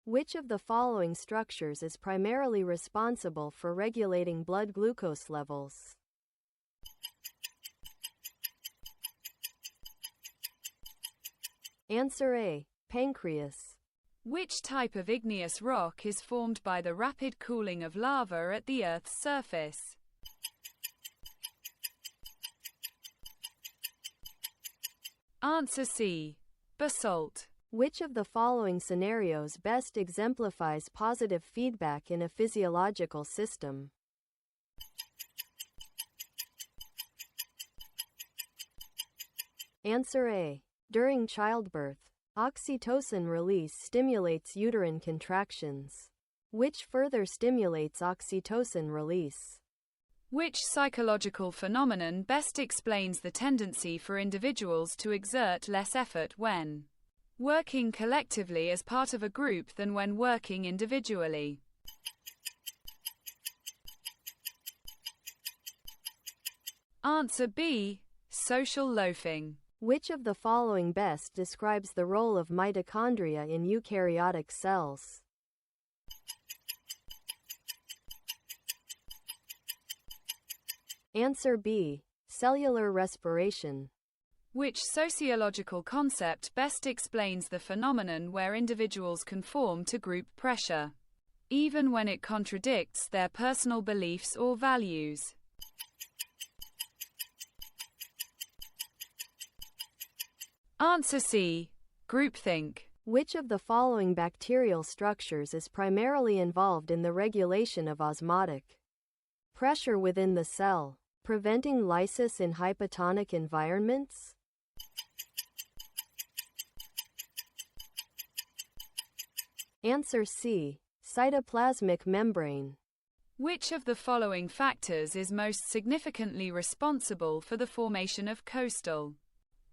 Which of the following structures is primarily responsible for regulating blood glucose levels? Answer A. Pancreas. Which type of igneous rock is formed by the rapid cooling of lava at the Earth's surface? Answer C. Basalt. Which of the following scenarios best exemplifies positive feedback in a physiological system? Answer A. During childbirth, oxytocin release stimulates uterine contractions, which further stimulates oxytocin release. Which psychological phenomenon best explains the tendency for individuals to exert less effort when working collectively as part of a group than when working individually? Answer B. Social loafing. Which of the following best describes the role of mitochondria in eukaryotic cells? Answer B. Cellular respiration. Which sociological concept best explains the phenomenon where individuals conform to group pressure, even when it contradicts their personal beliefs or values? Answer C. Groupthink. Which of the following bacterial structures is primarily involved in the regulation of osmotic pressure within the cell, preventing lysis in hypotonic environments? Answer C. Cytoplasmic membrane. Which of the following factors is most significantly responsible for the formation of coastal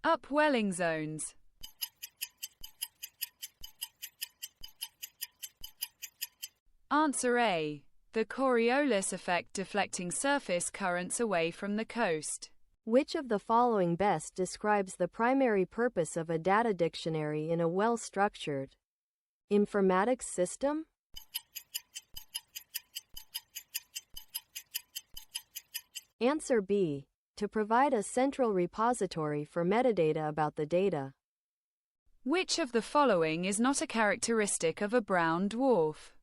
upwelling zones? Answer A. The Coriolis effect, deflecting surface currents away from the coast. Which of the following best describes the primary purpose of a data dictionary in a well-structured informatics system? Answer B. To provide a central repository for metadata about the data. Which of the following is not a characteristic of a brown dwarf?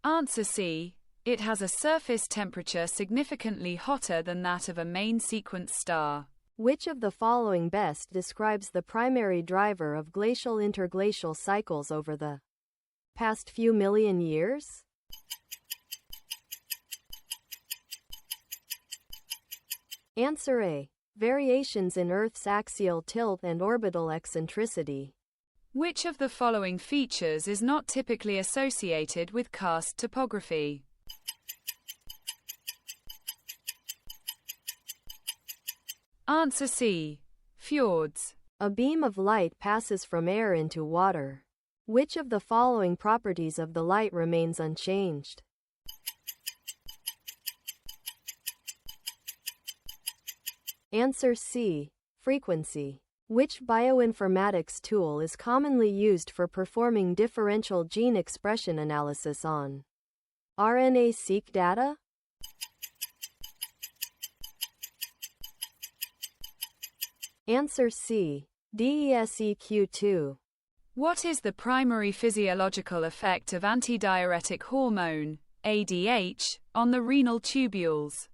Answer C. It has a surface temperature significantly hotter than that of a main sequence star. Which of the following best describes the primary driver of glacial interglacial cycles over the past few million years? Answer A. Variations in Earth's axial tilt and orbital eccentricity. Which of the following features is not typically associated with karst topography? Answer C. Fjords. A beam of light passes from air into water. Which of the following properties of the light remains unchanged? Answer C. Frequency. Which bioinformatics tool is commonly used for performing differential gene expression analysis on RNA-seq data? Answer C. DESEQ2. What is the primary physiological effect of antidiuretic hormone, ADH, on the renal tubules?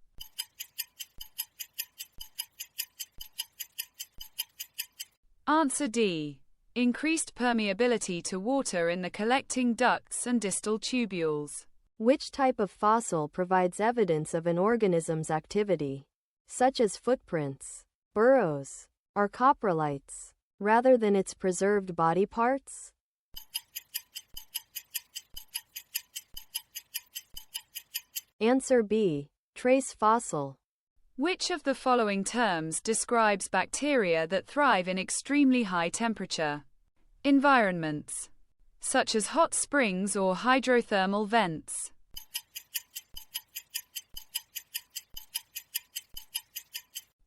Answer D. Increased permeability to water in the collecting ducts and distal tubules. Which type of fossil provides evidence of an organism's activity, such as footprints, burrows, or coprolites, rather than its preserved body parts? Answer B. Trace fossil. Which of the following terms describes bacteria that thrive in extremely high temperature environments, such as hot springs or hydrothermal vents?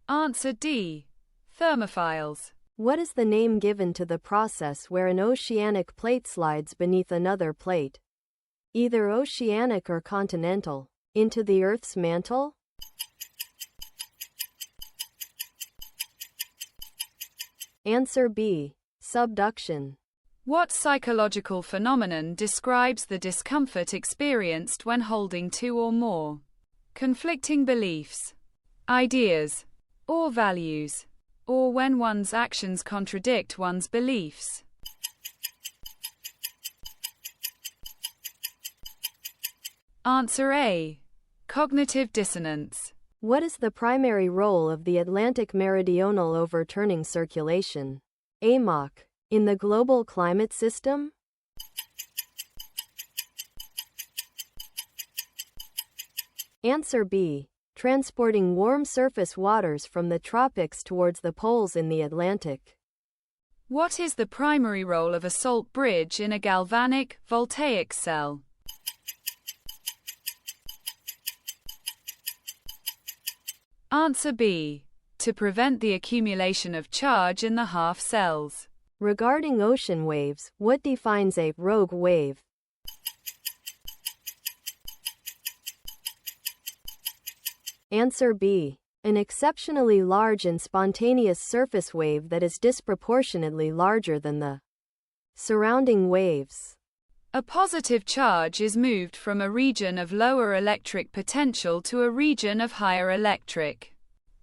Answer D. Thermophiles. What is the name given to the process where an oceanic plate slides beneath another plate, either oceanic or continental, into the Earth's mantle? Answer B. Subduction. What psychological phenomenon describes the discomfort experienced when holding two or more conflicting beliefs, ideas, or values, or when one's actions contradict one's beliefs? Answer A. Cognitive dissonance. What is the primary role of the Atlantic meridional overturning circulation, AMOC, in the global climate system? Answer B. Transporting warm surface waters from the tropics towards the poles in the Atlantic. What is the primary role of a salt bridge in a galvanic, voltaic cell? Answer B. To prevent the accumulation of charge in the half cells. Regarding ocean waves, what defines a rogue wave? Answer B. An exceptionally large and spontaneous surface wave that is disproportionately larger than the surrounding waves. A positive charge is moved from a region of lower electric potential to a region of higher electric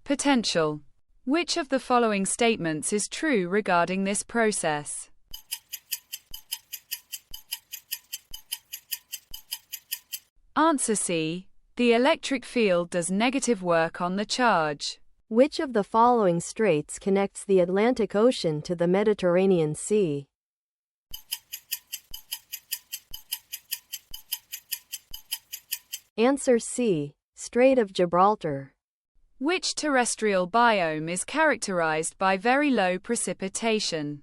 potential. Which of the following statements is true regarding this process? Answer C. The electric field does negative work on the charge. Which of the following straits connects the Atlantic Ocean to the Mediterranean Sea? Answer C. Strait of Gibraltar. Which terrestrial biome is characterized by very low precipitation,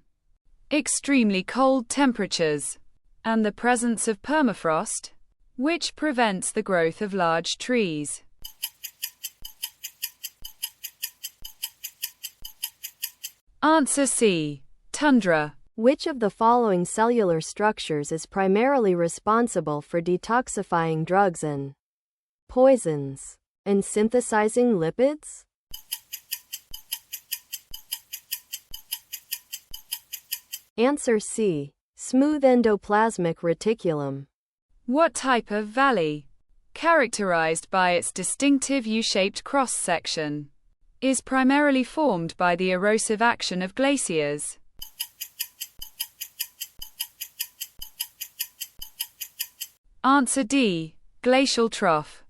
extremely cold temperatures, and the presence of permafrost, which prevents the growth of large trees? Answer C. Tundra. Which of the following cellular structures is primarily responsible for detoxifying drugs and poisons, and synthesizing lipids? Answer C. Smooth endoplasmic reticulum. What type of valley, characterized by its distinctive U-shaped cross-section, is primarily formed by the erosive action of glaciers? Answer D. Glacial trough.